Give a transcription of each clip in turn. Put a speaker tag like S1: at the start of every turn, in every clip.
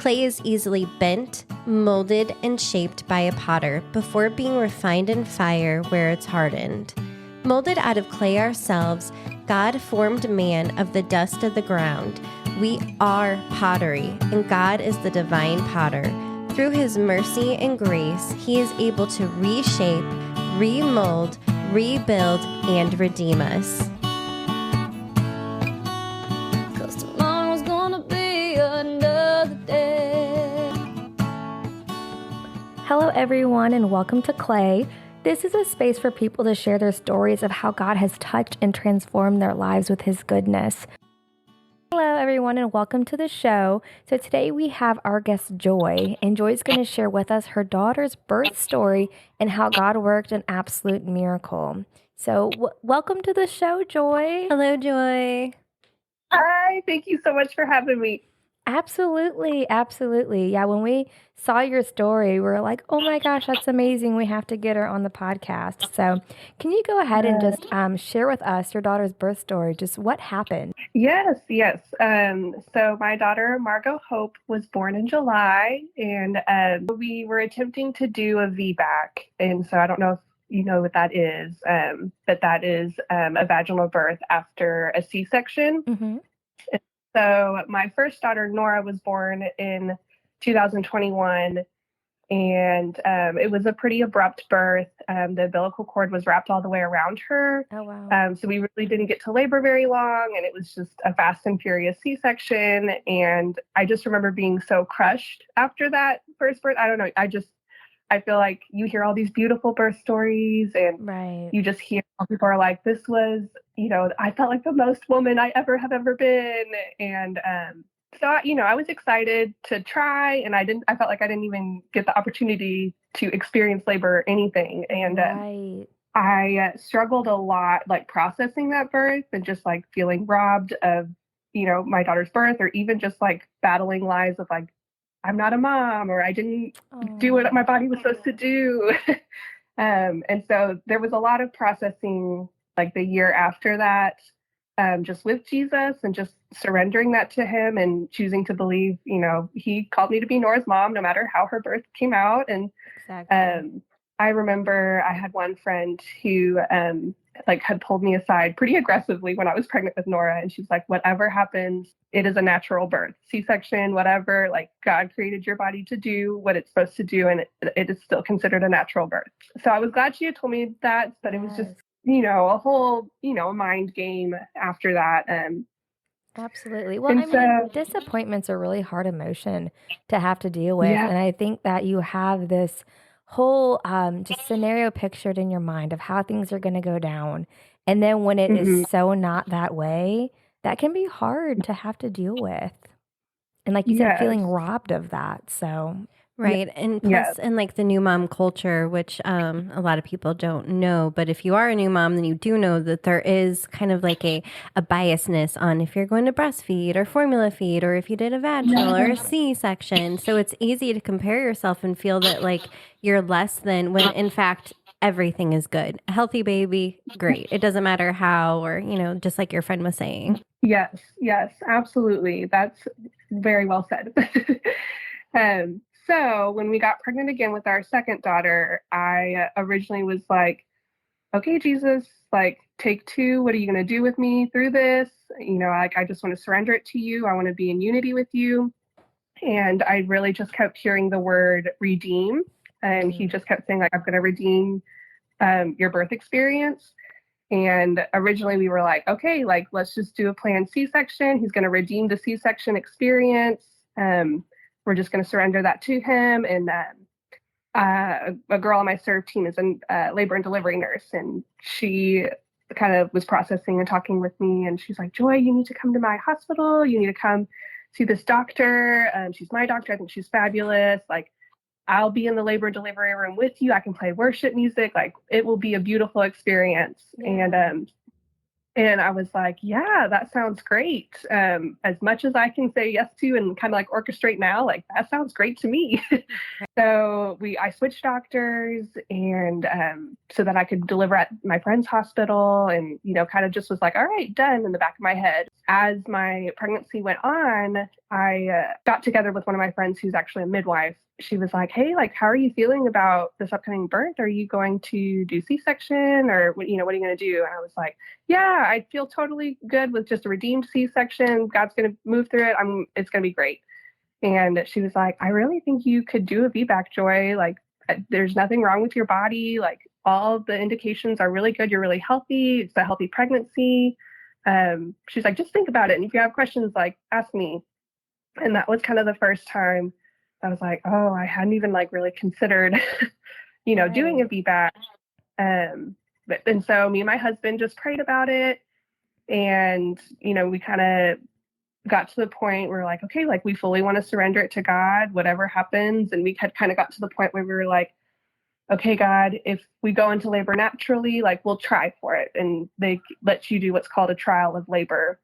S1: Clay is easily bent, molded, and shaped by a potter before being refined in fire where it's hardened. Molded out of clay ourselves, God formed man of the dust of the ground. We are pottery, and God is the divine potter. Through his mercy and grace, he is able to reshape, remold, rebuild, and redeem us.
S2: Hello, everyone, and welcome to Clay. This is a space for people to share their stories of how God has touched and transformed their lives with his goodness. Hello, everyone, and welcome to the show. So today we have our guest, Joy, and Joy's going to share with us her daughter's birth story and how God worked an absolute miracle. So welcome to the show, Joy.
S1: Hello, Joy.
S3: Hi, thank you so much for having me.
S2: Absolutely. Yeah, when we saw your story, we were like, oh my gosh, that's amazing. We have to get her on the podcast. So can you go ahead and just share with us your daughter's birth story, just what happened?
S3: Yes. So my daughter, Margot Hope, was born in July, and we were attempting to do a VBAC. And so I don't know if you know what that is, but that is a vaginal birth after a C-section.
S2: Mm-hmm.
S3: So my first daughter, Nora, was born in 2021, and it was a pretty abrupt birth. The umbilical cord was wrapped all the way around her.
S2: Oh, wow.
S3: So we really didn't get to labor very long, and it was just a fast and furious C-section. And I just remember being so crushed after that first birth. I don't know. I feel like you hear all these beautiful birth stories, and you just hear how people are like, this was, I felt like the most woman I have ever been. And so, I was excited to try, and I felt like I didn't even get the opportunity to experience labor or anything. And I struggled a lot, like processing that birth and just like feeling robbed of, my daughter's birth, or even just like battling lies of like, I'm not a mom, or I didn't do what my body was supposed to do. And so there was a lot of processing like the year after that, just with Jesus and just surrendering that to him and choosing to believe, he called me to be Nora's mom, no matter how her birth came out. And I remember I had one friend who had pulled me aside pretty aggressively when I was pregnant with Nora. And she's like, whatever happens, it is a natural birth, C-section, whatever, like God created your body to do what it's supposed to do. And it is still considered a natural birth. So I was glad she had told me that, but it was just, a whole, mind game after that.
S2: Absolutely. Well, disappointment's a really hard emotion to have to deal with.
S3: Yeah.
S2: And I think that you have this whole just scenario pictured in your mind of how things are going to go down. And then when it is so not that way, that can be hard to have to deal with. And like you said, feeling robbed of that. So
S1: right. And plus, in like the new mom culture, which a lot of people don't know, but if you are a new mom, then you do know that there is kind of like a biasness on if you're going to breastfeed or formula feed, or if you did a vaginal or a C-section. So it's easy to compare yourself and feel that like you're less than, when in fact, everything is good. A healthy baby, great. It doesn't matter how, or, just like your friend was saying.
S3: Yes, absolutely. That's very well said. So when we got pregnant again with our second daughter, I originally was like, okay, Jesus, like take two. What are you going to do with me through this? I just want to surrender it to you. I want to be in unity with you. And I really just kept hearing the word redeem. And he just kept saying, like, I'm going to redeem your birth experience. And originally we were like, okay, like, let's just do a planned C-section. He's going to redeem the C-section experience. We're just going to surrender that to him. And a girl on my serve team is a labor and delivery nurse. And she kind of was processing and talking with me. And she's like, Joy, you need to come to my hospital. You need to come see this doctor. She's my doctor. I think she's fabulous. Like, I'll be in the labor and delivery room with you. I can play worship music. Like, it will be a beautiful experience. Yeah. And And I was like, yeah, that sounds great. As much as I can say yes to and kind of like orchestrate now, like that sounds great to me. So I switched doctors and so that I could deliver at my friend's hospital and, kind of just was like, all right, done in the back of my head. As my pregnancy went on, I got together with one of my friends who's actually a midwife. She was like, hey, like, how are you feeling about this upcoming birth? Are you going to do C-section or, what are you going to do? And I was like, yeah, I feel totally good with just a redeemed C-section. God's going to move through it. It's going to be great. And she was like, I really think you could do a VBAC, Joy. Like, there's nothing wrong with your body. Like, all the indications are really good. You're really healthy. It's a healthy pregnancy. She's like, just think about it. And if you have questions, like, ask me. And that was kind of the first time I was like, oh, I hadn't even like really considered, doing a VBAC. And so me and my husband just prayed about it. And, we kind of got to the point where like, okay, like we fully want to surrender it to God, whatever happens. And we had kind of got to the point where we were like, okay, God, if we go into labor naturally, like we'll try for it. And they let you do what's called a trial of labor,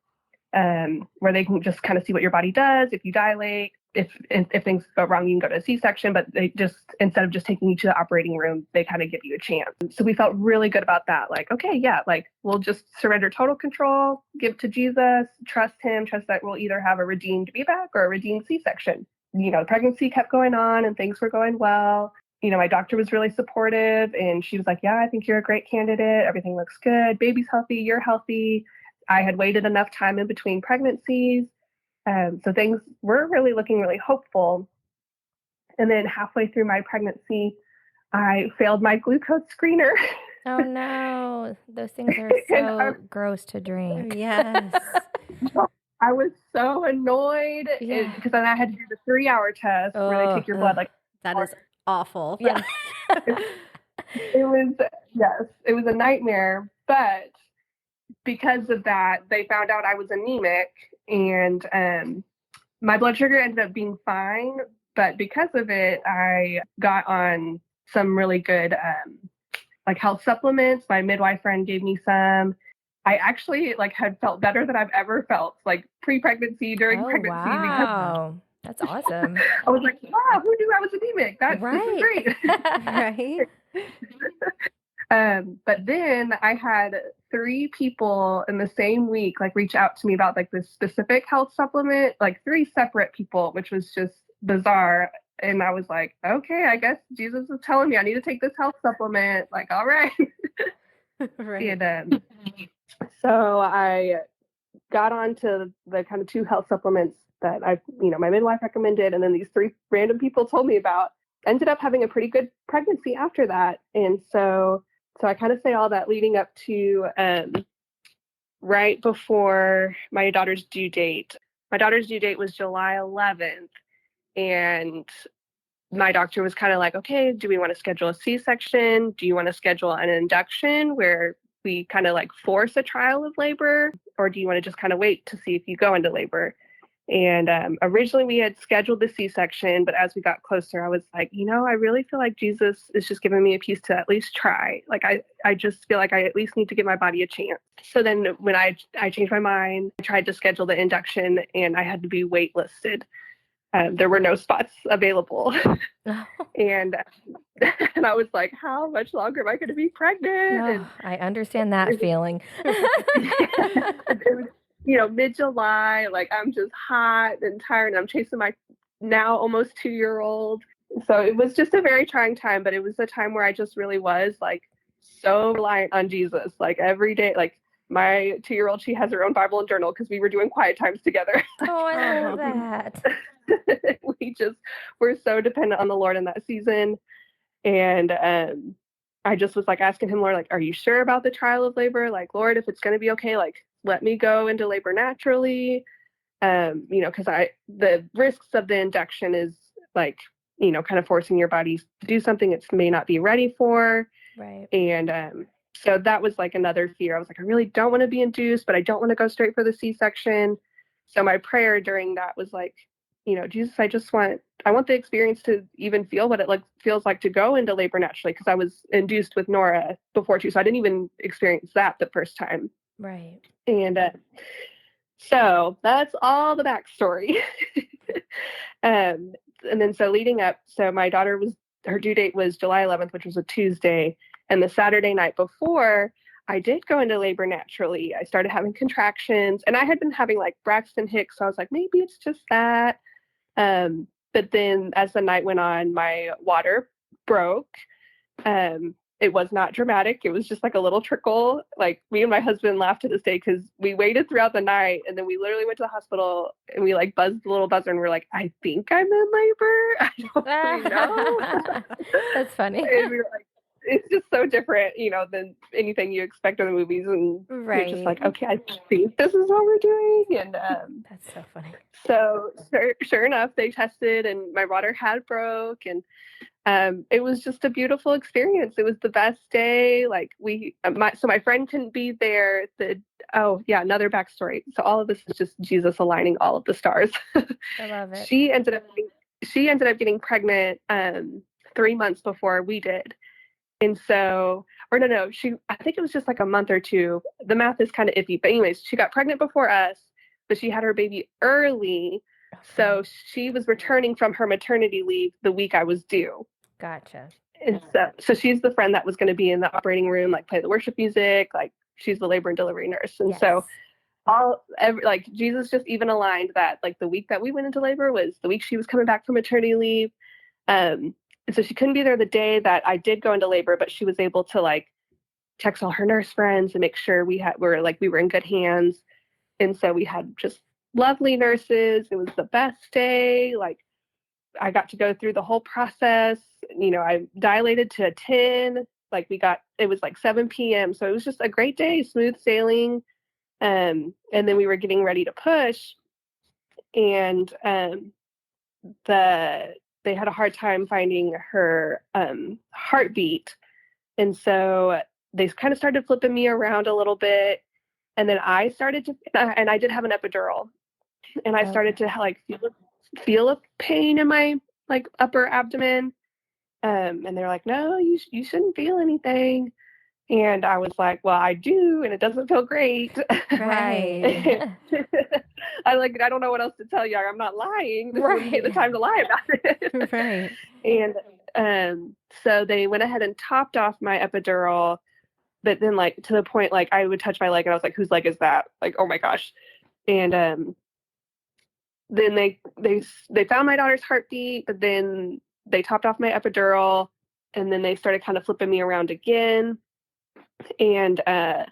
S3: where they can just kind of see what your body does. If you dilate, if things go wrong, you can go to a C-section, but they just, instead of just taking you to the operating room, they kind of give you a chance. So we felt really good about that. Like, okay, yeah, like we'll just surrender total control, give to Jesus, trust him, trust that we'll either have a redeemed VBAC or a redeemed C-section. The pregnancy kept going on and things were going well. My doctor was really supportive and she was like, yeah, I think you're a great candidate. Everything looks good. Baby's healthy. You're healthy. I had waited enough time in between pregnancies. So things were really looking really hopeful. And then halfway through my pregnancy, I failed my glucose screener.
S2: Oh no, those things are so gross to drink.
S1: Yes.
S3: I was so annoyed because then I had to do the 3-hour test where they take your blood. Like,
S1: that is awful.
S3: Yeah. It was a nightmare. But because of that, they found out I was anemic, and my blood sugar ended up being fine. But because of it, I got on some really good like health supplements. My midwife friend gave me some. I actually had felt better than I've ever felt, like pre-pregnancy, during pregnancy.
S2: Wow. That's awesome.
S3: I was like, wow, who knew I was anemic? This is great.
S1: Right.
S3: But then I had 3 people in the same week reach out to me about this specific health supplement, 3 separate people, which was just bizarre. And I was like, okay, I guess Jesus is telling me I need to take this health supplement. All right.
S1: Right.
S3: And so I got on to the kind of 2 health supplements that my midwife recommended, and then these 3 random people told me about. Ended up having a pretty good pregnancy after that. And so I kind of say all that leading up to right before my daughter's due date. My daughter's due date was July 11th. And my doctor was kind of like, okay, do we want to schedule a C-section? Do you want to schedule an induction where we kind of force a trial of labor? Or do you want to just kind of wait to see if you go into labor? And originally we had scheduled the C-section, but as we got closer, I was like, I really feel like Jesus is just giving me a piece to at least try. I just feel like I at least need to give my body a chance. So then when I changed my mind, I tried to schedule the induction and I had to be waitlisted. There were no spots available. And I was like, how much longer am I going to be pregnant?
S2: I understand that feeling.
S3: It was, mid-July, I'm just hot and tired, and I'm chasing my now almost 2-year-old. So it was just a very trying time, but it was a time where I just really was so reliant on Jesus. Every day, my 2-year-old, she has her own Bible and journal because we were doing quiet times together.
S2: Oh, I love that.
S3: We're so dependent on the Lord in that season. And I just was asking him, Lord, are you sure about the trial of labor? Lord, if it's going to be okay, let me go into labor naturally. Because the risks of the induction is kind of forcing your body to do something it may not be ready for.
S2: Right.
S3: And so that was another fear. I was I really don't want to be induced, but I don't want to go straight for the C-section. So my prayer during that was Jesus, I want the experience to even feel what it feels like to go into labor naturally, because I was induced with Nora before too, so I didn't even experience that the first time.
S2: Right.
S3: And so that's all the backstory. um, and then so leading up, so my daughter her due date was July 11th, which was a Tuesday. And the Saturday night before, I did go into labor naturally. I started having contractions, and I had been having like Braxton Hicks. So I was like, maybe it's just that. But then as the night went on, my water broke. It was not dramatic. It was just like a little trickle. Like, me and my husband laughed to this day because we waited throughout the night, and then we literally went to the hospital and we like buzzed the little buzzer and we're like, I think I'm in labor. I don't really know.
S2: That's funny.
S3: And we were like, it's just so different, than anything you expect in the movies. And you're just like, okay, I think this is what we're doing. And
S2: that's so funny.
S3: So sure enough, they tested and my water had broke, and it was just a beautiful experience. It was the best day. Like my friend couldn't be there. Another backstory. So all of this is just Jesus aligning all of the stars.
S2: I love it.
S3: She ended up getting pregnant 3 months before we did. And so, or no, I think it was just like a month or two. The math is kind of iffy, but anyways, she got pregnant before us, but she had her baby early. Okay. So she was returning from her maternity leave the week I was due.
S2: Gotcha.
S3: And so she's the friend that was going to be in the operating room, like play the worship music, like she's the labor and delivery nurse. And so Jesus just even aligned that, like, the week that we went into labor was the week she was coming back from maternity leave. And so she couldn't be there the day that I did go into labor, but she was able to like text all her nurse friends and make sure we were in good hands. And so we had just lovely nurses. It was the best day. Like, I got to go through the whole process. I dilated to a 10. Like, it was like 7 p.m. So it was just a great day, smooth sailing. And then we were getting ready to push. And they had a hard time finding her heartbeat. And so they kind of started flipping me around a little bit. And then I started to, and I did have an epidural. And I started to like feel a pain in my like upper abdomen. And they're like, no, you shouldn't feel anything. And I was like, well, I do, and it doesn't feel great.
S2: Right.
S3: I don't know what else to tell you. I'm not lying. This wouldn't be the time to lie about it.
S2: Right.
S3: And so they went ahead and topped off my epidural, but then like to the point, like I would touch my leg and I was like, whose leg is that? Like, oh my gosh. And then they found my daughter's heartbeat, but then they topped off my epidural, and then they started kind of flipping me around again. And I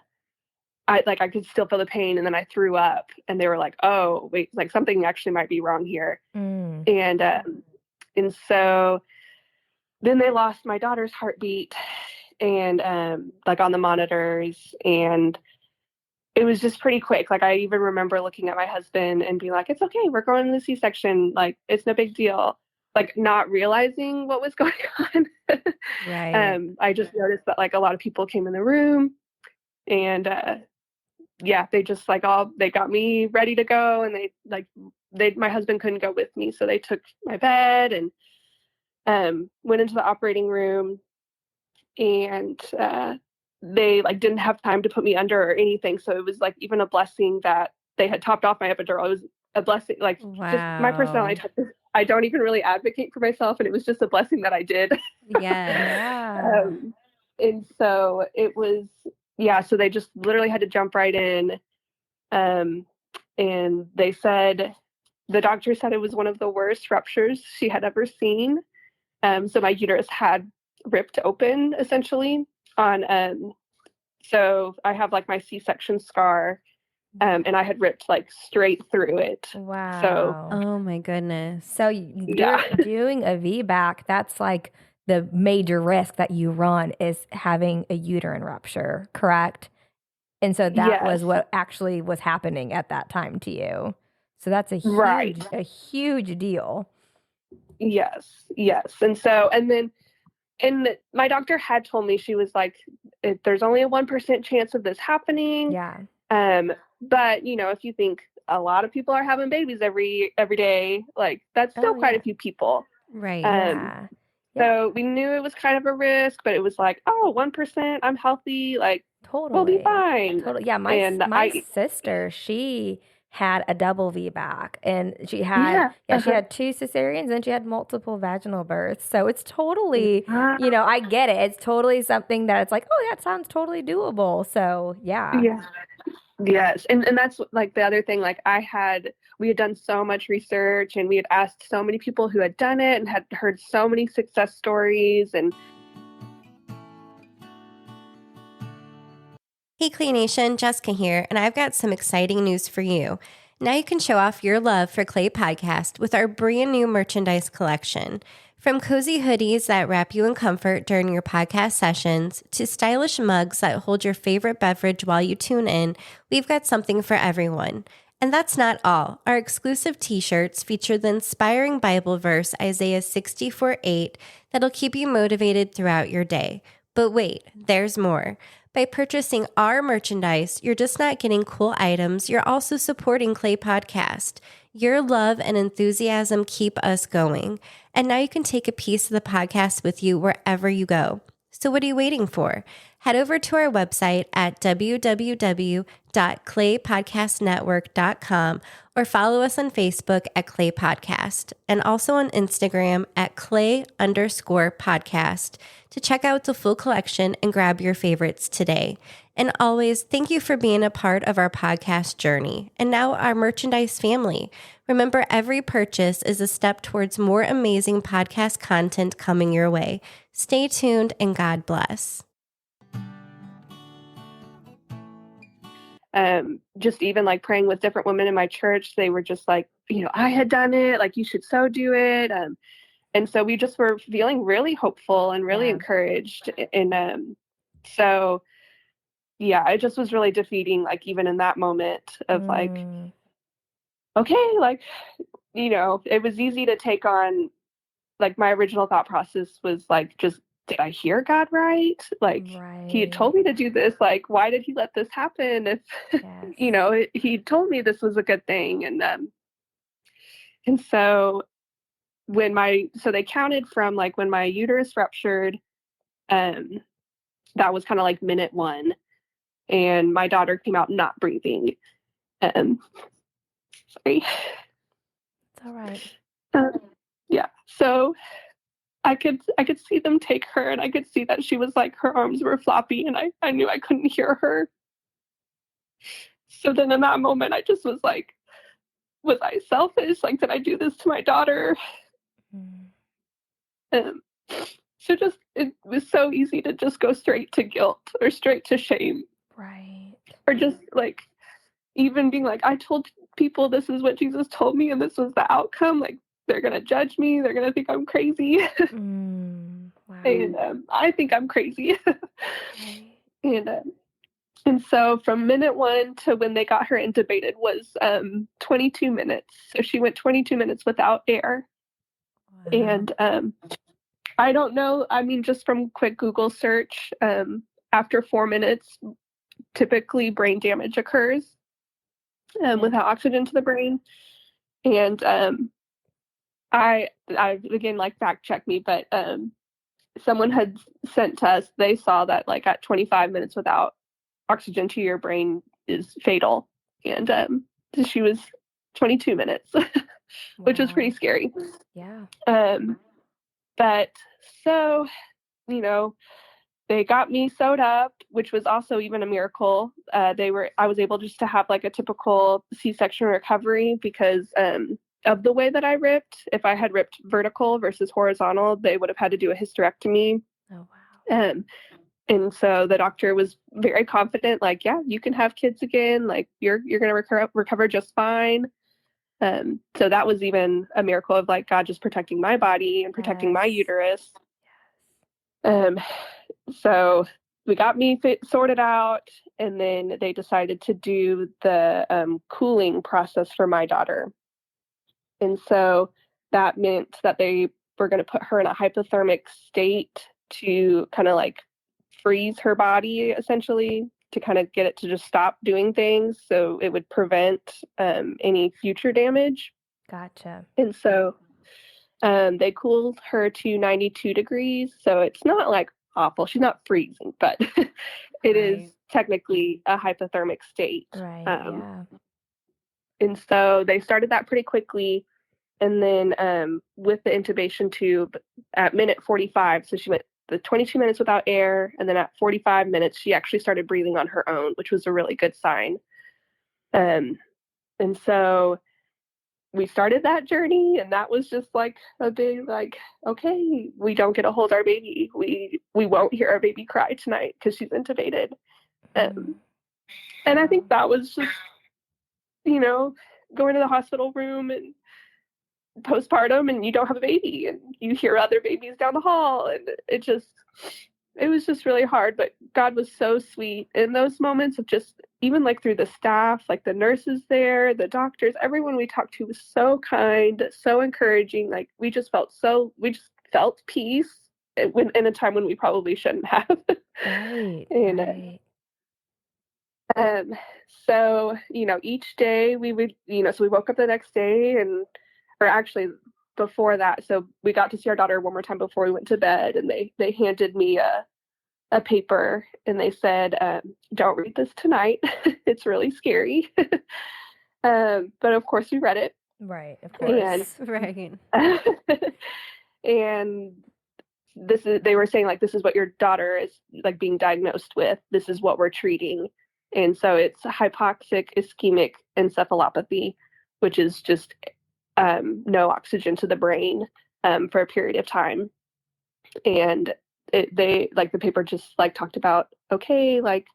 S3: could still feel the pain, and then I threw up, and they were like, oh wait, like something actually might be wrong here. And so then they lost my daughter's heartbeat, and like on the monitors, and it was just pretty quick. Like, I even remember looking at my husband and being like, it's okay, we're going to the C-section, like it's no big deal. Like, not realizing what was going on.
S2: Right.
S3: I just noticed that like a lot of people came in the room, and they just like they got me ready to go, and my husband couldn't go with me, so they took my bed and went into the operating room, and they like didn't have time to put me under or anything. So it was like even a blessing that they had topped off my epidural. It was a blessing, like just my personality type. I don't even really advocate for myself, and it was just a blessing that I did.
S2: Yeah.
S3: And so it was, so they just literally had to jump right in. And they said, the doctor said it was one of the worst ruptures she had ever seen. So my uterus had ripped open essentially so I have like my C-section scar, and I had ripped like straight through it.
S2: Wow.
S3: So,
S1: oh my goodness.
S2: So doing a VBAC, that's like the major risk that you run is having a uterine rupture, correct? And so that was what actually was happening at that time to you. So that's a huge deal.
S3: Yes. And so, and my doctor had told me, she was like, there's only a 1% chance of this happening.
S2: Yeah.
S3: But if you think a lot of people are having babies every day, like that's still quite a few people.
S1: Right.
S3: So we knew it was kind of a risk, but it was like, 1%, I'm healthy. Like, we'll be
S2: Totally.
S3: fine.
S2: Totally. Yeah,
S3: And
S2: my sister, she had a double VBAC and
S3: yeah,
S2: she had two cesareans and she had multiple vaginal births. So it's totally,
S3: uh,
S2: I get it. It's totally something that it's like, oh, that sounds totally doable. So, yeah.
S3: yeah, yes. And that's like the other thing, like we had done so much research and we had asked so many people who had done it and had heard so many success stories. And
S1: Hey, Clay Nation, Jessica here, and I've got some exciting news for you. Now you can show off your love for Clay Podcast with our brand new merchandise collection. From cozy hoodies that wrap you in comfort during your podcast sessions to stylish mugs that hold your favorite beverage while you tune in, we've got something for everyone. And that's not all. Our exclusive t-shirts feature the inspiring Bible verse Isaiah 64:8 that'll keep you motivated throughout your day. But wait, there's more. By purchasing our merchandise, you're just not getting cool items, you're also supporting Clay Podcast. Your love and enthusiasm keep us going. And now you can take a piece of the podcast with you wherever you go. So what are you waiting for? Head over to our website at www.claypodcastnetwork.com or follow us on Facebook at Clay Podcast and also on Instagram at Clay_podcast to check out the full collection and grab your favorites today. And always, thank you for being a part of our podcast journey and now our merchandise family. Remember, every purchase is a step towards more amazing podcast content coming your way. Stay tuned and God bless.
S3: Just even like praying with different women in my church, they were just like, I had done it, like you should so do it. And so we just were feeling really hopeful and really encouraged. And so, yeah, it just was really defeating, like even in that moment of like, okay, like, it was easy to take on. Like my original thought process was like, just, did I hear God right? Like he had told me to do this. Like, why did he let this happen? If, he told me this was a good thing. And so so they counted from like when my uterus ruptured, that was kind of like minute 1 and my daughter came out not breathing. Sorry.
S2: It's all right.
S3: Yeah. So I could see them take her and I could see that she was like, her arms were floppy and I knew I couldn't hear her. So then in that moment, I just was like, was I selfish? Like, did I do this to my daughter? So just, it was so easy to just go straight to guilt or straight to shame.
S2: Right.
S3: Or just like, even being like, I told people this is what Jesus told me and this was the outcome. Like, they're going to judge me. They're going to think I'm crazy.
S2: Wow.
S3: And I think I'm crazy. Right. And so from minute 1 to when they got her intubated was 22 minutes. So she went 22 minutes without air. Wow. And I don't know. I mean, just from quick Google search, after 4 minutes, typically brain damage occurs without oxygen to the brain. And I again, like fact check me, but someone had sent to us, they saw that like at 25 minutes without oxygen to your brain is fatal. And she was 22 minutes, which was pretty scary.
S2: Yeah.
S3: But so, they got me sewed up, which was also even a miracle. I was able just to have like a typical C-section recovery because of the way that I ripped. If I had ripped vertical versus horizontal, they would have had to do a hysterectomy.
S2: Oh, wow.
S3: And so the doctor was very confident, like, yeah, you can have kids again. Like you're going to recover just fine. So that was even a miracle of like God just protecting my body and protecting my uterus. So we got me sorted out, and then they decided to do the cooling process for my daughter. And so that meant that they were going to put her in a hypothermic state to kind of like freeze her body, essentially, to kind of get it to just stop doing things so it would prevent any future damage.
S2: Gotcha.
S3: And so they cooled her to 92 degrees. So it's not like awful. She's not freezing, but it is technically a hypothermic state.
S2: Right. Yeah.
S3: And so they started that pretty quickly. And then with the intubation tube at minute 45, so she went the 22 minutes without air. And then at 45 minutes, she actually started breathing on her own, which was a really good sign. And so we started that journey, and that was just like a big, like, okay, we don't get to hold our baby. We won't hear our baby cry tonight because she's intubated. And I think that was just, going to the hospital room and postpartum, and you don't have a baby, and you hear other babies down the hall, and it was just really hard. But God was so sweet in those moments of just, even like through the staff, like the nurses there, the doctors, everyone we talked to was so kind, so encouraging. Like we just felt peace in a time when we probably shouldn't have.
S2: Right.
S3: And
S2: right.
S3: so, each day we would, so we woke up the next day, or actually before that. So we got to see our daughter one more time before we went to bed, and they handed me a paper, and they said, don't read this tonight. It's really scary. But of course we read it.
S2: Right. Of course.
S1: Right.
S3: And they were saying, like, this is what your daughter is like being diagnosed with. This is what we're treating. And so it's hypoxic ischemic encephalopathy, which is just no oxygen to the brain for a period of time. And the paper just like talked about, okay, like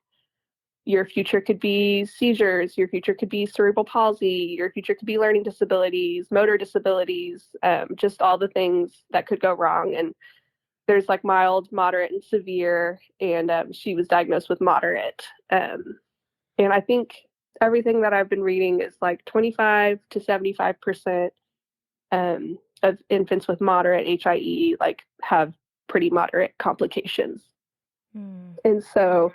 S3: your future could be seizures, your future could be cerebral palsy, your future could be learning disabilities, motor disabilities, just all the things that could go wrong. And there's like mild, moderate, and severe, and she was diagnosed with moderate. And I think everything that I've been reading is like 25 to 75% of infants with moderate HIE like have pretty moderate complications. And so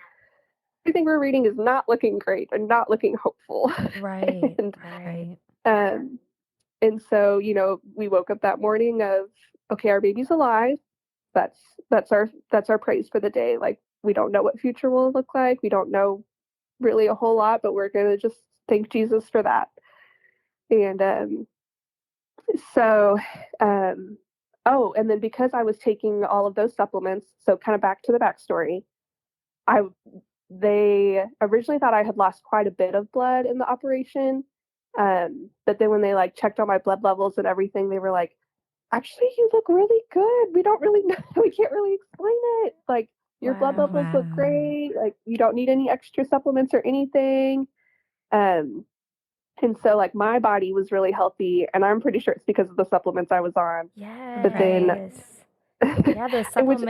S3: everything we're reading is not looking great and not looking hopeful.
S2: Right.
S1: Right.
S3: And so, we woke up that morning of, okay, our baby's alive. That's our praise for the day. Like, we don't know what future will look like. We don't know really a whole lot, but we're going to just thank Jesus for that. And so, and then because I was taking all of those supplements, so kind of back to the backstory, they originally thought I had lost quite a bit of blood in the operation. But then when they like checked all my blood levels and everything, they were like, actually, you look really good. We don't really know. We can't really explain it. Like, your blood levels look great. Like, you don't need any extra supplements or anything. And so like my body was really healthy, and I'm pretty sure it's because of the supplements I was on.
S2: Yes.
S3: But then
S2: yeah, the supplements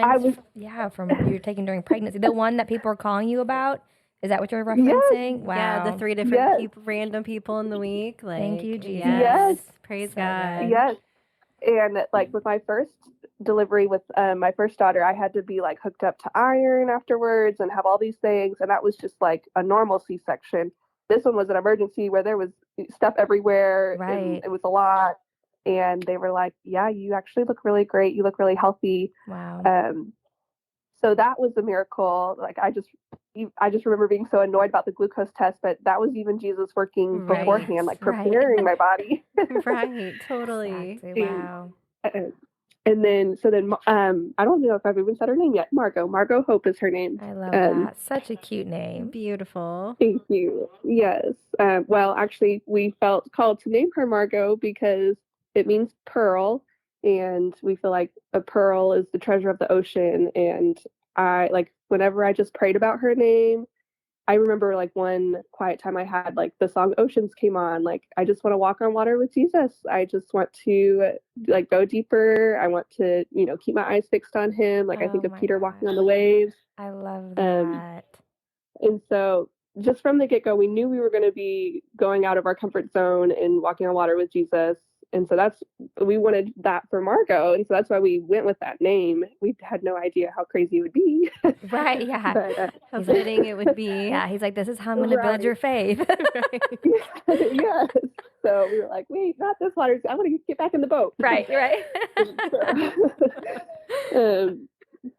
S2: from you're taking during pregnancy. The one that people are calling you about? Is that what you're referencing?
S3: Yes.
S2: Wow.
S1: Yeah, the 3 different random people in the week. Like,
S2: thank you, Jesus.
S1: Yes. Praise
S2: So
S1: God.
S2: good.
S3: Yes. And like with my first delivery with my first daughter, I had to be like hooked up to iron afterwards and have all these things. And that was just like a normal C-section. This one was an emergency where there was stuff everywhere.
S2: Right.
S3: And it was a lot. And they were like, yeah, you actually look really great. You look really healthy.
S2: Wow.
S3: So that was a miracle. Like, I just remember being so annoyed about the glucose test, but that was even Jesus working beforehand, like preparing my body.
S1: Right, totally.
S2: Exactly. Wow.
S3: And then I don't know if I've even said her name yet. Margot Hope is her name.
S2: I love that. Such a cute name.
S1: Beautiful.
S3: Thank you. Yes. Well, actually, we felt called to name her Margot because it means pearl, and we feel like a pearl is the treasure of the ocean. And I like, whenever I just prayed about her name, I remember like one quiet time I had, like the song Oceans came on. Like, I just want to walk on water with Jesus. I just want to like go deeper. I want to, keep my eyes fixed on him. Like, I think of Peter walking on the waves.
S2: I love that.
S3: And so just from the get-go, we knew we were going to be going out of our comfort zone and walking on water with Jesus. And so we wanted that for Margot. And so that's why we went with that name. We had no idea how crazy it would be.
S2: Right. Yeah.
S3: But,
S1: how fitting it would be.
S2: Yeah. He's like, this is how I'm going to build your faith.
S3: Yes. So we were like, wait, not this water. I want to get back in the boat.
S2: Right. Right.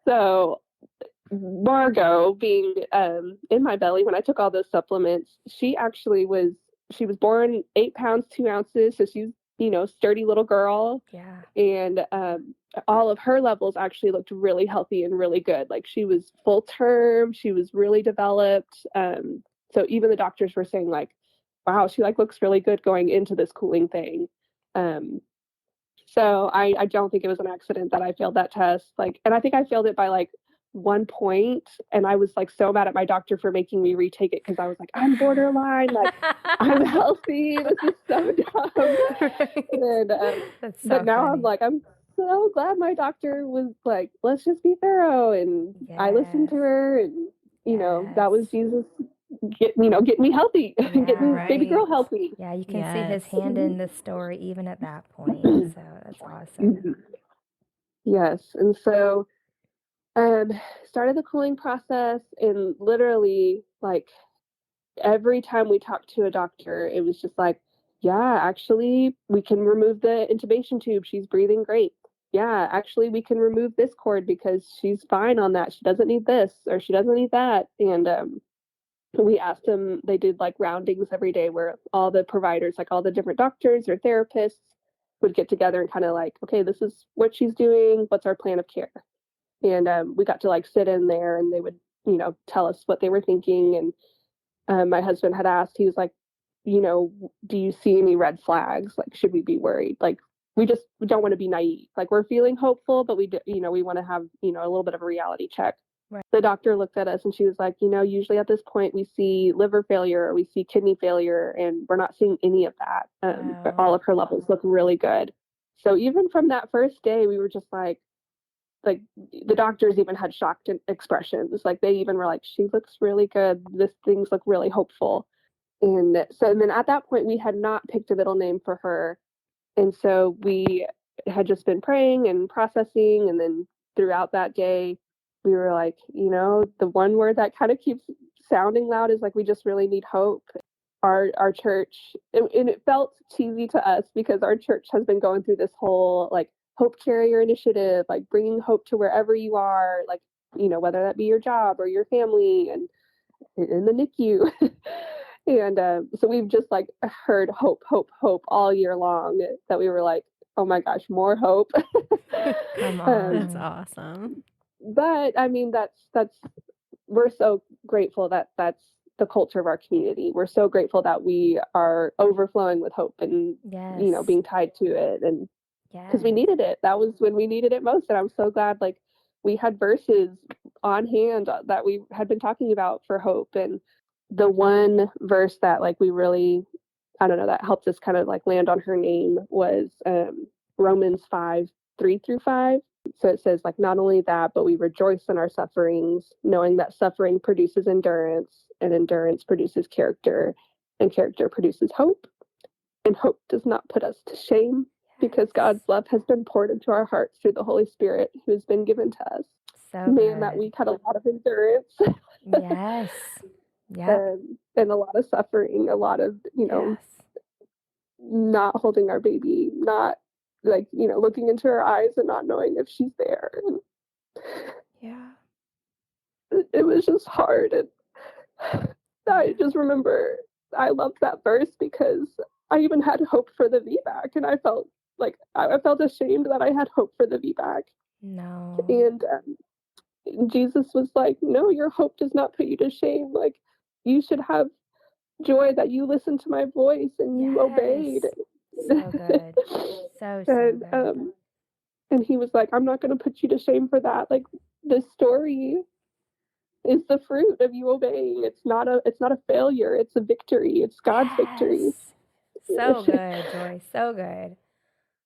S3: So Margot being in my belly when I took all those supplements, she was born 8 pounds 2 ounces, so she's sturdy little girl.
S2: Yeah.
S3: And all of her levels actually looked really healthy and really good. Like she was full term, she was really developed. So even the doctors were saying like, wow, she like looks really good going into this cooling thing. So I don't think it was an accident that I failed that test. Like, and I think I failed it by like 1 point. And I was like so mad at my doctor for making me retake it because I was like, I'm borderline, like I'm healthy. This is so dumb.
S1: Right.
S3: And
S2: That's so
S3: but now
S2: funny.
S3: I'm like, I'm so glad my doctor was like, let's just be thorough. And I listened to
S2: Yes.
S3: her, and that was
S2: Yes.
S3: Jesus getting me healthy, getting
S2: Yeah.
S3: baby girl
S1: Right.
S3: healthy.
S2: Yeah, you can see his
S1: Yes.
S2: hand in the story even at that point. So that's awesome.
S3: Mhm. Yes. And so um started the cooling process, and literally like every time we talked to a doctor, it was just like, yeah, actually we can remove the intubation tube, she's breathing great. Yeah, actually we can remove this cord because she's fine on that, she doesn't need this or she doesn't need that. And we asked them, they did like roundings every day where all the providers, like all the different doctors or therapists, would get together and kind of like, okay, this is what she's doing, what's our plan of care. And we got to like sit in there, and they would tell us what they were thinking. And my husband had asked, he was like, do you see any red flags, like should we be worried, like we don't want to be naive, like we're feeling hopeful, but we want to have a little bit of a reality check.
S2: Right.
S3: The doctor looked at us and she was like, usually at this point we see liver failure or we see kidney failure, and we're not seeing any of that.
S2: Wow.
S3: All of her levels look really good. So even from that first day, we were just like the doctors even had shocked expressions. Like they even were like, she looks really good. This things look really hopeful. And so and then at that point, we had not picked a middle name for her. And so we had just been praying and processing. And then throughout that day, we were like, the one word that kind of keeps sounding loud is like, we just really need hope. Our church, and it felt cheesy to us because our church has been going through this whole like hope carrier initiative, like bringing hope to wherever you are, like, whether that be your job or your family, and in the NICU. And so we've just like heard hope, hope, hope all year long, that we were like, oh my gosh, more hope.
S2: Come on.
S1: That's awesome.
S3: But I mean, that's we're so grateful that that's the culture of our community. We're so grateful that we are overflowing with hope and
S2: Yes.
S3: being tied to it, and because we
S2: Yes.
S3: needed it. That was when we needed it most. And I'm so glad like we had verses on hand that we had been talking about for hope. And the one verse that like we really, I don't know, that helped us kind of like land on her name was Romans 5:3-5. So it says like, not only that, but we rejoice in our sufferings, knowing that suffering produces endurance, and endurance produces character, and character produces hope. And hope does not put us to shame, because God's love has been poured into our hearts through the Holy Spirit who has been given to us.
S2: So
S3: Man, that
S2: good.
S3: week had a lot of endurance.
S2: Yes. Yep.
S3: And a lot of suffering, a lot of,
S2: Yes.
S3: not holding our baby, not like, looking into her eyes and not knowing if she's there. And
S2: Yeah.
S3: it was just hard. And I just remember I loved that verse because I even had hope for the VBAC, and I felt like I felt ashamed that I had hope for the VBAC.
S2: No.
S3: And Jesus was like, no, your hope does not put you to shame. Like, you should have joy that you listened to my voice and you obeyed.
S2: So good. So
S3: and
S2: good.
S3: and he was like, I'm not going to put you to shame for that. Like, this story is the fruit of you obeying. It's not a failure. It's a victory. It's God's victory.
S2: So good, Joy. So good.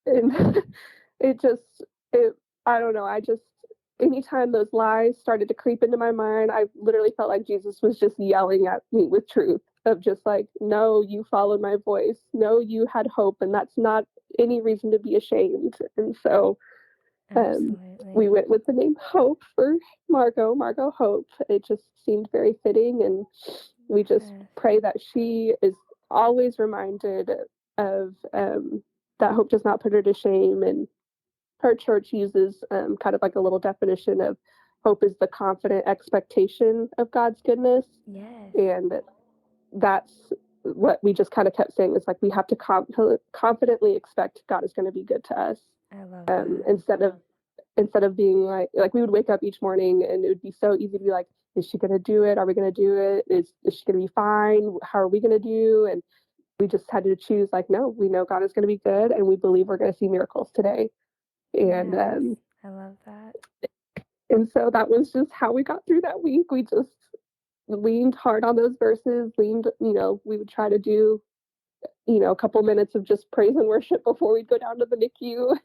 S3: And it just it I don't know, I just, anytime those lies started to creep into my mind, I literally felt like Jesus was just yelling at me with truth, of just like, no, you followed my voice, no, you had hope, and that's not any reason to be ashamed. And so we went with the name Hope for Margot Hope. It just seemed very fitting, and we just pray that she is always reminded of that hope does not put her to shame. And her church uses kind of like a little definition of hope is the confident expectation of God's goodness.
S2: Yes.
S3: And that's what we just kind of kept saying, is like, we have to confidently expect God is going to be good to us.
S2: I love that.
S3: Instead of being like we would wake up each morning and it would be so easy to be like, is she going to do it? Are we going to do it? Is she going to be fine? How are we going to do? And we just had to choose, like, no, we know God is going to be good, and we believe we're going to see miracles today. And
S2: Yes, I love that.
S3: and so that was just how we got through that week. We just leaned hard on those verses, we would try to do, a couple minutes of just praise and worship before we'd go down to the NICU.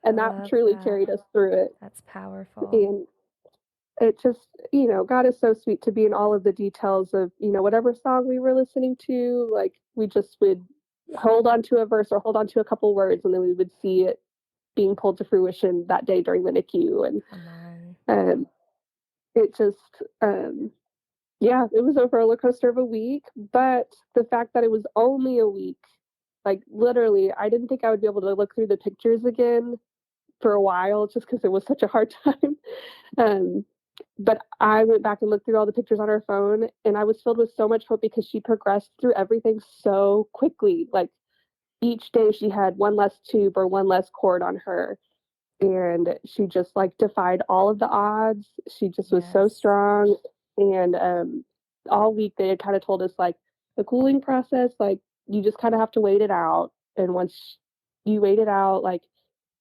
S3: and that
S2: love
S3: truly
S2: that.
S3: carried us through it.
S2: That's powerful.
S3: And it just, God is so sweet to be in all of the details of, whatever song we were listening to. Like, we just would hold on to a verse or hold on to a couple words, and then we would see it being pulled to fruition that day during the NICU. And it just, yeah, it was a roller coaster of a week. But the fact that it was only a week, like, literally, I didn't think I would be able to look through the pictures again for a while, just because it was such a hard time. But I went back and looked through all the pictures on her phone, and I was filled with so much hope because she progressed through everything so quickly. Like, each day she had one less tube or one less cord on her, and she just, like, defied all of the odds. She just was so strong. And all week they had kind of told us, like, the cooling process, like, you just kind of have to wait it out. And once you wait it out, like,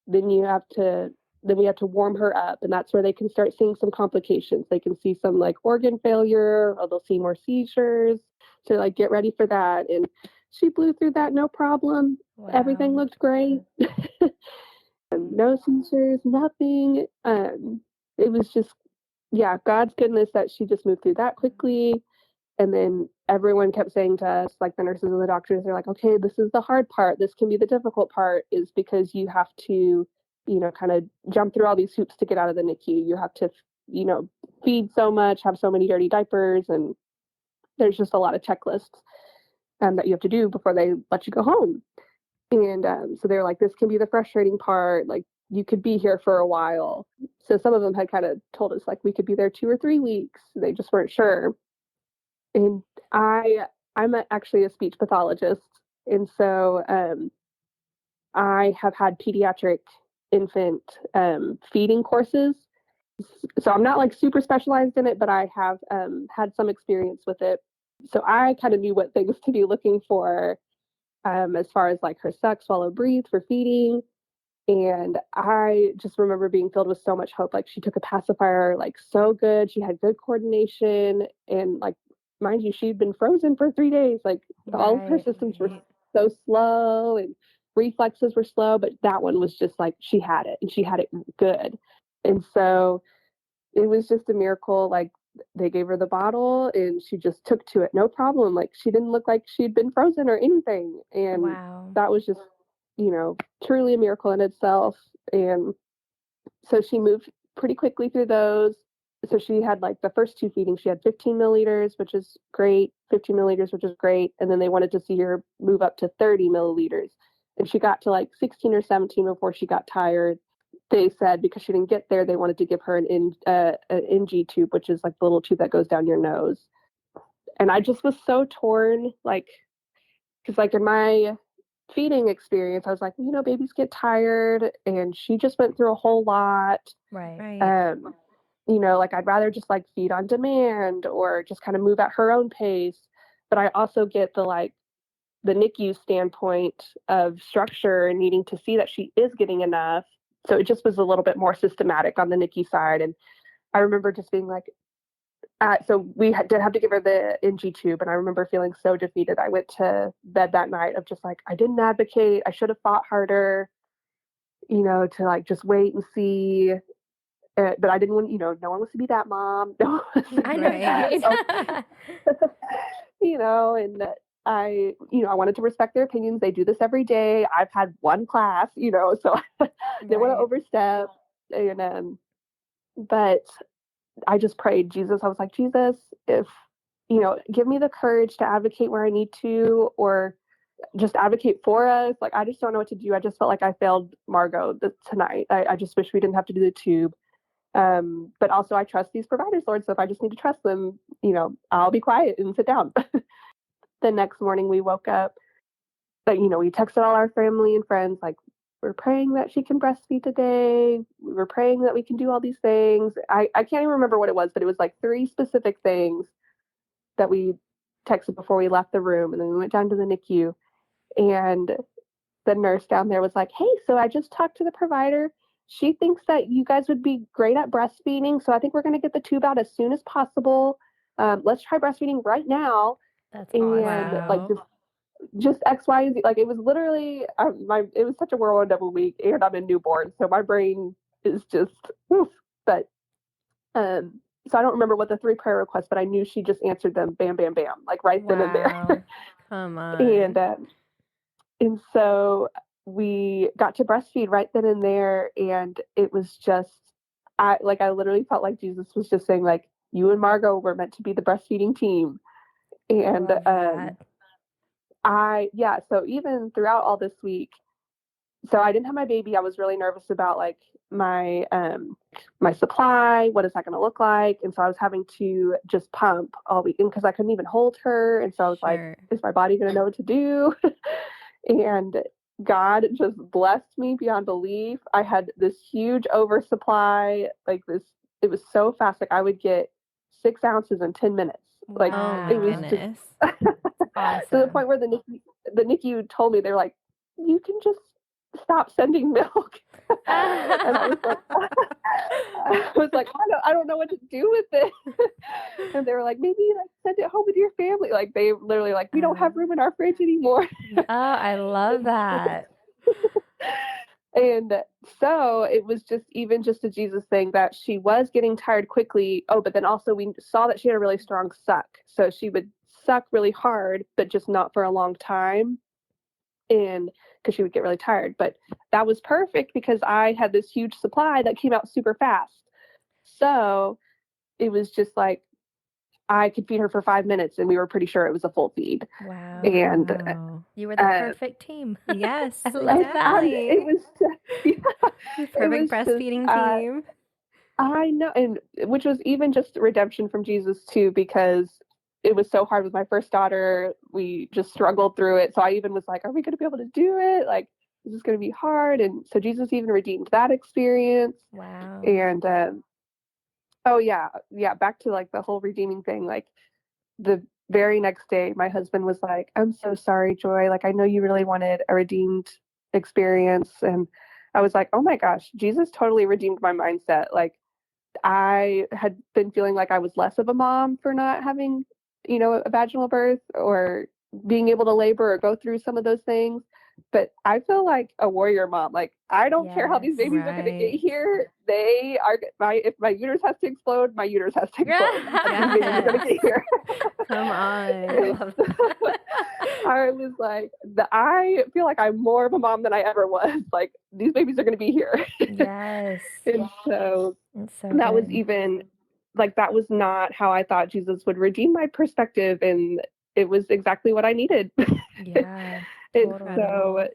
S3: then we have to warm her up, and that's where they can start seeing some complications. They can see some, like, organ failure, or they'll see more seizures. So, like, get ready for that. And she blew through that, no problem.
S2: Wow.
S3: Everything looked great. No seizures, nothing. It was just, yeah, God's goodness that she just moved through that quickly. And then everyone kept saying to us, like the nurses and the doctors, they're like, okay, this is the hard part. This can be the difficult part, is because you have to, kind of jump through all these hoops to get out of the NICU. You have to, feed so much, have so many dirty diapers, and there's just a lot of checklists that you have to do before they let you go home. And so they're like, this can be the frustrating part. Like, you could be here for a while. So some of them had kind of told us, like, we could be there 2 or 3 weeks. They just weren't sure. And I'm actually a speech pathologist. And so I have had pediatric infant feeding courses. So I'm not, like, super specialized in it, but I have had some experience with it. So I kind of knew what things to be looking for, as far as, like, her suck, swallow, breathe for feeding. And I just remember being filled with so much hope. Like, she took a pacifier, like, so good. She had good coordination. And, like, mind you, she'd been frozen for 3 days. Like, all of her systems were so slow, and reflexes were slow. But that one was just like, she had it, and she had it good. And so it was just a miracle. Like, they gave her the bottle, and she just took to it, no problem. Like, she didn't look like she'd been frozen or anything. And that was just, truly a miracle in itself. And so she moved pretty quickly through those. So she had, like, the first 2 feedings, she had 15 milliliters, which is great, 15 milliliters, which is great. And then they wanted to see her move up to 30 milliliters. And she got to, like, 16 or 17 before she got tired. They said because she didn't get there, they wanted to give her an NG tube, which is, like, the little tube that goes down your nose. And I just was so torn, like, because, like, in my feeding experience, I was like, babies get tired, and she just went through a whole lot.
S2: Right.
S3: Like, I'd rather just, like, feed on demand or just kind of move at her own pace. But I also get the NICU standpoint of structure and needing to see that she is getting enough. So it just was a little bit more systematic on the NICU side. And I remember just being like, so we did have to give her the NG tube, and I remember feeling so defeated. I went to bed that night of just like, I didn't advocate. I should have fought harder, to, like, just wait and see. But I didn't want, no one wants to be that mom. No one wants to
S2: I know,
S3: right? And I wanted to respect their opinions. They do this every day. I've had one class, so I didn't want to overstep. And but I just prayed, Jesus. I was like, Jesus, if, give me the courage to advocate where I need to, or just advocate for us. Like, I just don't know what to do. I just felt like I failed Margot tonight. I just wish we didn't have to do the tube. But also I trust these providers, Lord. So if I just need to trust them, I'll be quiet and sit down. The next morning we woke up, but, we texted all our family and friends, like, we're praying that she can breastfeed today. We're praying that we can do all these things. I can't even remember what it was, but it was like 3 specific things that we texted before we left the room. And then we went down to the NICU, and the nurse down there was like, hey, so I just talked to the provider. She thinks that you guys would be great at breastfeeding. So I think we're going to get the tube out as soon as possible. Let's try breastfeeding right now.
S2: That's
S3: and
S2: awesome.
S3: like just X, Y, and Z. Like, it was literally it was such a whirlwind of a week, and I'm a newborn, so my brain is just oof. But so I don't remember what the 3 prayer requests, but I knew she just answered them bam, bam, bam, like right then and there.
S1: Come on.
S3: And so we got to breastfeed right then and there, and it was just I literally felt like Jesus was just saying, like, you and Margot were meant to be the breastfeeding team. And so even throughout all this week, so I didn't have my baby. I was really nervous about, like, my my supply. What is that going to look like? And so I was having to just pump all weekend because I couldn't even hold her. And so I was like, is my body going to know what to do? And God just blessed me beyond belief. I had this huge oversupply, like this. It was so fast. Like, I would get 6 ounces in 10 minutes. Like, it was
S1: goodness.
S2: Awesome.
S3: To the point where the NICU told me, they're like, you can just stop sending milk. And I was like, I don't know what to do with it. And they were like, maybe, like, send it home with your family. Like, they literally, like, we don't have room in our fridge anymore.
S2: Oh, I love that.
S3: And so it was just a Jesus thing that she was getting tired quickly. Oh, but then also we saw that she had a really strong suck. So she would suck really hard, but just not for a long time. And because she would get really tired. But that was perfect because I had this huge supply that came out super fast. So it was just like, I could feed her for 5 minutes, and we were pretty sure it was a full feed.
S2: Wow.
S3: And
S2: you were the perfect team.
S1: Yes,
S2: I love that.
S3: It was
S1: the perfect breastfeeding team.
S3: I know, and which was even just redemption from Jesus too, because it was so hard with my first daughter. We just struggled through it. So I even was like, are we going to be able to do it? Like, is this going to be hard? And so Jesus even redeemed that experience.
S2: Wow.
S3: And back to, like, the whole redeeming thing. Like, the very next day, my husband was like, I'm so sorry, Joy. Like, I know you really wanted a redeemed experience. And I was like, oh my gosh, Jesus totally redeemed my mindset. Like, I had been feeling like I was less of a mom for not having, a vaginal birth or being able to labor or go through some of those things. But I feel like a warrior mom. Like, I don't care how these babies are going to get here. They are if my uterus has to explode, my uterus has to explode. These babies are going to get here.
S1: Come on.
S3: I was like, I feel like I'm more of a mom than I ever was. Like, these babies are going to be here.
S2: Yes.
S3: And so
S2: that
S3: was even, like, that was not how I thought Jesus would redeem my perspective. And it was exactly what I needed.
S2: Yeah.
S3: And so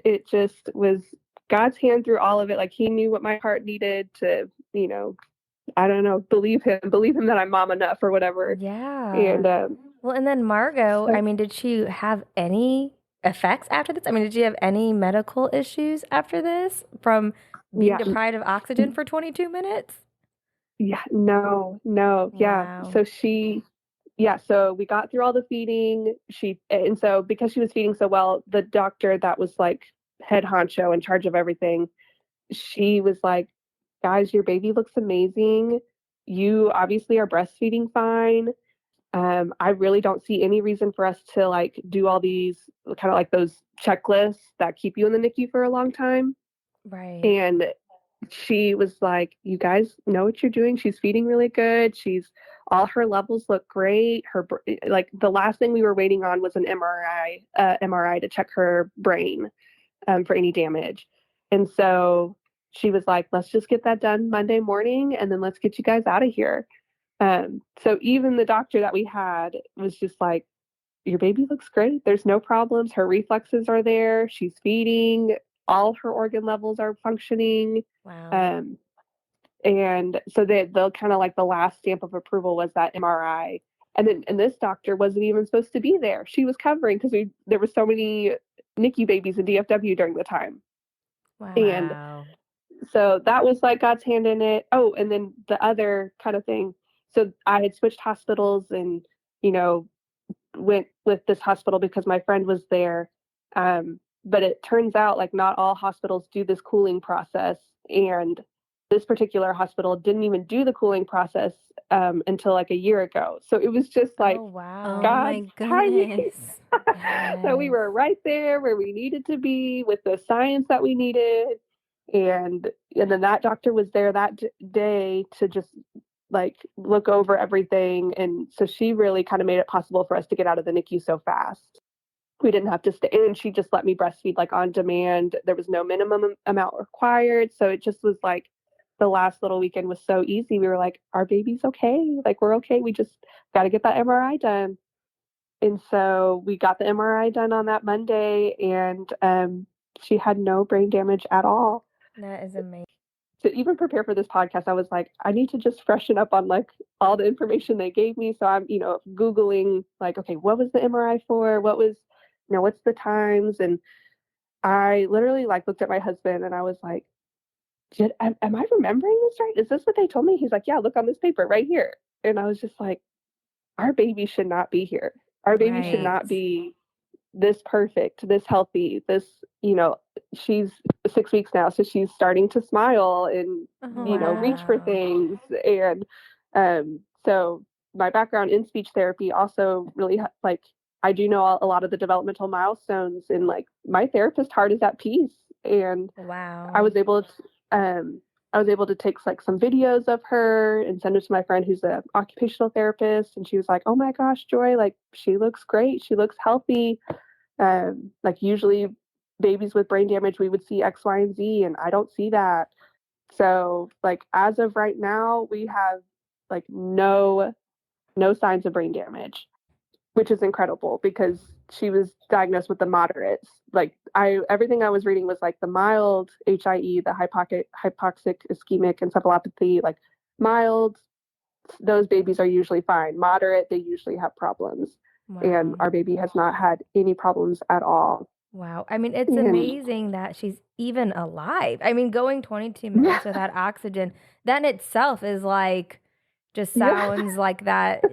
S3: it just was God's hand through all of it. Like, he knew what my heart needed to, I don't know, believe him that I'm mom enough or whatever.
S2: Yeah.
S3: And
S2: well, and then Margot, I mean, did she have any effects after this? I mean, did you have any medical issues after this from being deprived of oxygen for 22 minutes?
S3: Yeah, no. Yeah.
S2: Wow.
S3: So so we got through all the feeding. And so because she was feeding so well, the doctor that was, like, head honcho in charge of everything, she was like, guys, your baby looks amazing. You obviously are breastfeeding fine. I really don't see any reason for us to, like, do all these kind of like those checklists that keep you in the NICU for a long time.
S2: Right.
S3: And she was like, you guys know what you're doing. She's feeding really good. All her levels look great. Like, the last thing we were waiting on was an MRI to check her brain for any damage. And so she was like, let's just get that done Monday morning, and then let's get you guys out of here. So even the doctor that we had was just like, your baby looks great. There's no problems. Her reflexes are there. She's feeding. All her organ levels are functioning.
S2: Wow.
S3: And so they'll kind of like the last stamp of approval was that MRI. And this doctor wasn't even supposed to be there. She was covering because there were so many NICU babies in DFW during the time. And
S2: Wow.
S3: so that was like God's hand in it. Oh, and then the other kind of thing. So I had switched hospitals and, went with this hospital because my friend was there. But it turns out like not all hospitals do this cooling process. And this particular hospital didn't even do the cooling process until like a year ago. So it was just like
S2: Oh, wow.
S1: Oh my
S3: God's timing
S1: goodness.
S3: that we were right there where we needed to be with the science that we needed. And then that doctor was there that day to just like look over everything. And so she really kind of made it possible for us to get out of the NICU so fast. We didn't have to stay, and she just let me breastfeed like on demand. There was no minimum amount required. So it just was like the last little weekend was so easy. We were like, our baby's okay. Like, we're okay. We just got to get that MRI done. And so we got the MRI done on that Monday, and she had no brain damage at all.
S2: That is amazing.
S3: To even prepare for this podcast, I was like, I need to just freshen up on like all the information they gave me. So I'm, Googling like, okay, what was the MRI for? What was, what's the times? And I literally like looked at my husband and I was like, am I remembering this right? Is this what they told me? He's like, yeah, look on this paper right here. And I was just like, our baby should not be here. Our baby should
S1: Right.
S3: not be this perfect, this healthy, this, she's 6 weeks now. So she's starting to smile and, reach for
S2: Wow.
S3: things. And so my background in speech therapy also really like, I do know a lot of the developmental milestones, and like my therapist heart is at peace. And
S2: Wow.
S3: I was able to take like some videos of her and send it to my friend who's an occupational therapist. And she was like, oh my gosh, Joy, like she looks great. She looks healthy. Like usually babies with brain damage, we would see X, Y, and Z, and I don't see that. So like as of right now, we have like no signs of brain damage, which is incredible because she was diagnosed with the moderates. Like everything I was reading was like the mild HIE, the hypoxic ischemic encephalopathy, like mild, those babies are usually fine. Moderate, they usually have problems. And
S2: Wow.
S3: our baby has not had any problems at all.
S2: Wow. I mean, it's
S3: And
S2: amazing that she's even alive. I mean, going 22 minutes without oxygen, that in itself is like, just
S3: yeah,
S2: sounds like that,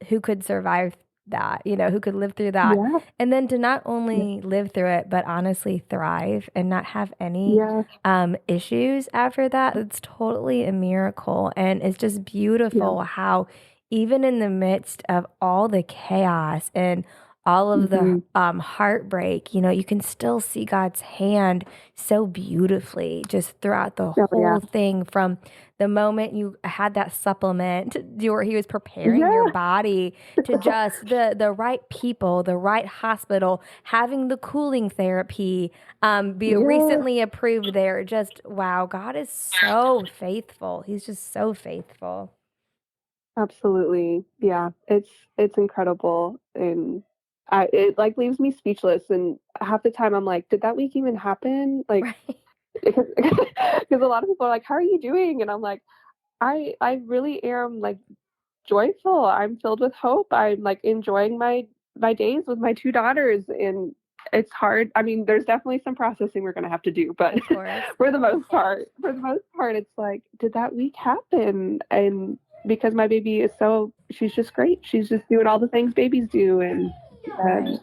S2: who could survive that, who could live through that.
S3: yeah,
S2: And then to not only live through it, but honestly thrive and not have any
S3: yeah,
S2: issues after that, it's totally a miracle. And it's just
S3: yeah.
S2: beautiful how, even in the midst of all the chaos and all of the
S3: Mm-hmm.
S2: heartbreak, you can still see God's hand so beautifully just throughout the
S3: Oh, yeah.
S2: whole thing, from the moment you had that supplement where he was preparing your
S3: Yeah.
S2: body to just the right people, the right hospital, having the cooling therapy, be
S3: Yeah.
S2: recently approved there. Just wow, God is so faithful. He's just so faithful.
S3: Absolutely. Yeah. It's incredible. And it like leaves me speechless. And half the time I'm like, did that week even happen? Like,
S2: Right.
S3: because a lot of people are like, how are you doing? And I'm like, I really am like joyful. I'm filled with hope. I'm like enjoying my days with my two daughters. And it's hard. I mean, there's definitely some processing we're gonna have to do, but
S2: Of course.
S3: for the most part, it's like, did that week happen? And because my baby is she's just great. She's just doing all the things babies do,
S2: Right.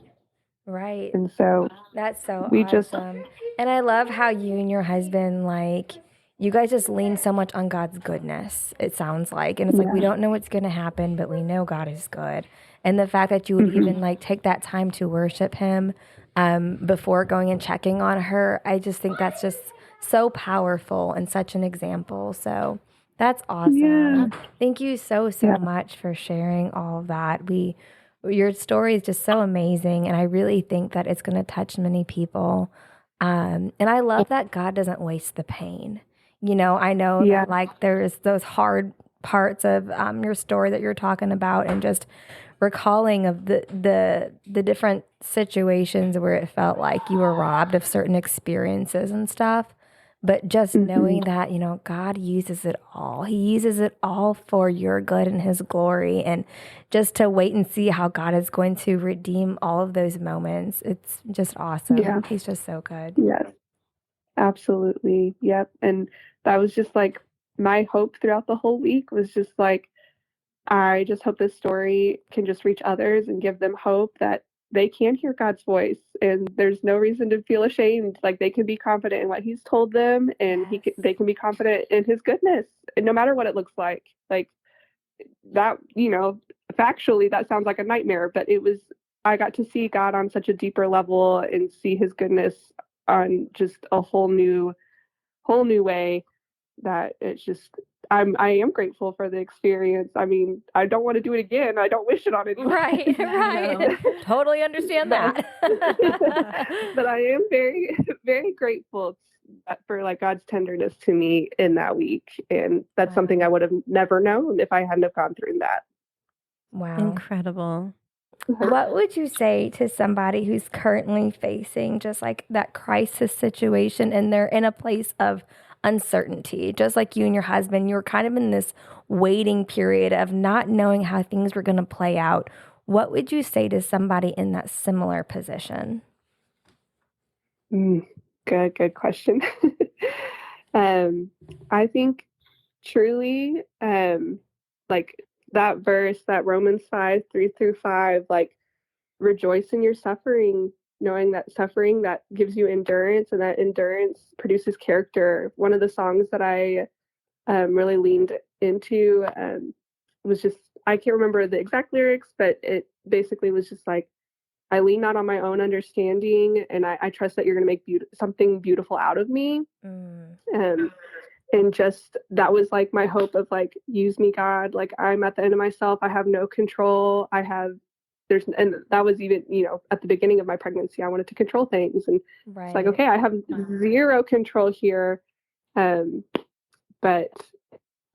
S2: Right.
S3: and so
S2: That's so
S3: we just
S2: awesome. And I love how you and your husband, like, you guys just lean so much on God's goodness, it sounds like. And it's like, we
S3: yeah.
S2: don't know what's going to happen, but we know God is good. And the fact that you would
S3: Mm-hmm.
S2: even like take that time to worship him before going and checking on her, I just think that's just so powerful and such an example. So that's
S3: Yeah.
S2: awesome. Thank you so,
S3: Yeah.
S2: so much for sharing all of that. Your story is just so amazing, and I really think that it's going to touch many people. And I love that God doesn't waste the pain. I know
S3: Yeah.
S2: that like there's those hard parts of your story that you're talking about, and just recalling of the different situations where it felt like you were robbed of certain experiences and stuff. but just knowing that, God uses it all. He uses it all for your good and his glory. And just to wait and see how God is going to redeem all of those moments. It's just awesome.
S3: Yeah.
S2: He's just so good.
S3: Yes, absolutely. Yep. And that was just like my hope throughout the whole week was just like, I just hope this story can just reach others and give them hope that they can hear God's voice and there's no reason to feel ashamed. Like they can be confident in what he's told them and they can be confident in his goodness and no matter what it looks like that, factually that sounds like a nightmare, but I got to see God on such a deeper level and see his goodness on just a whole new way that it's just I am grateful for the experience. I mean, I don't want to do it again. I don't wish it on anyone.
S2: Right. Totally understand that.
S3: But I am very, very grateful for like God's tenderness to me in that week. And that's something I would have never known if I hadn't have gone through that.
S2: Wow.
S1: Incredible.
S2: What would you say to somebody who's currently facing just like that crisis situation and they're in a place of uncertainty, just like you and your husband, you were kind of in this waiting period of not knowing how things were going to play out. What would you say to somebody in that similar position?
S3: Good question. I think truly, like that verse, that Romans 5:3-5, like rejoice in your suffering, knowing that suffering that gives you endurance and that endurance produces character. One of the songs that I really leaned into was just, I can't remember the exact lyrics, but it basically was just like, I lean not on my own understanding and I trust that you're going to make something beautiful out of me. And just that was like my hope of like, use me, God. Like I'm at the end of myself. I have no control. And that was even, at the beginning of my pregnancy, I wanted to control things. And it's like, okay, I have zero control here. But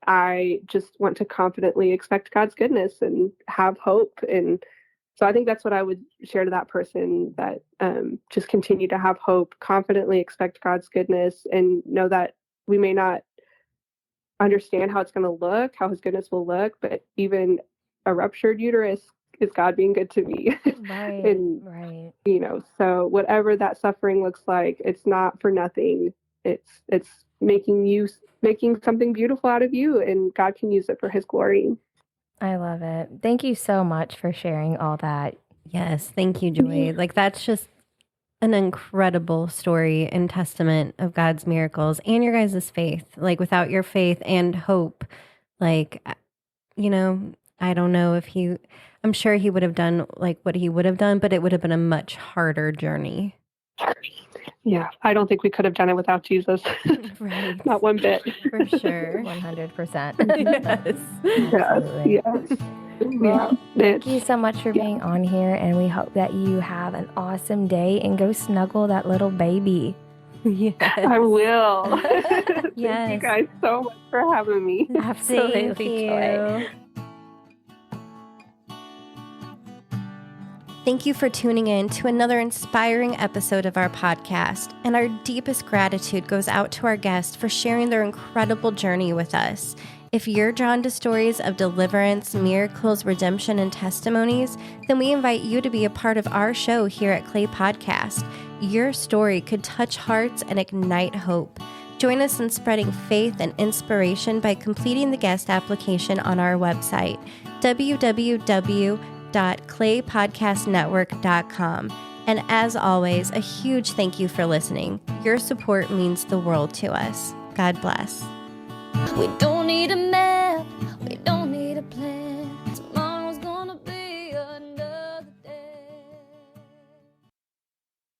S3: I just want to confidently expect God's goodness and have hope. And so I think that's what I would share to that person, that just continue to have hope, confidently expect God's goodness, and know that we may not understand how it's going to look, how his goodness will look, but even a ruptured uterus is God being good to me.
S2: Right.
S3: So whatever that suffering looks like, it's not for nothing. It's making something beautiful out of you, and God can use it for his glory.
S2: I love it. Thank you so much for sharing all that.
S1: Yes, thank you, Joy. Like that's just an incredible story and testament of God's miracles and your guys' faith. Like without your faith and hope, like, I don't know if I'm sure he would have done like what he would have done, but it would have been a much harder journey.
S3: Yeah, I don't think we could have done it without Jesus.
S1: Right.
S3: Not one bit.
S1: For sure.
S2: 100%.
S3: Yes.
S2: Well, thank you so much for being on here, and we hope that you have an awesome day and go snuggle that little baby.
S1: Yes.
S3: I will.
S1: Yes.
S3: Thank you guys so much for having me.
S2: Absolutely.
S1: Thank you. Thank you for tuning in to another inspiring episode of our podcast, and our deepest gratitude goes out to our guests for sharing their incredible journey with us. If you're drawn to stories of deliverance, miracles, redemption, and testimonies, then we invite you to be a part of our show here at Clay Podcast. Your story could touch hearts and ignite hope. Join us in spreading faith and inspiration by completing the guest application on our website, www.claypodcastnetwork.com. And as always, a huge thank you for listening. Your support means the world to us. God bless.
S4: We don't need a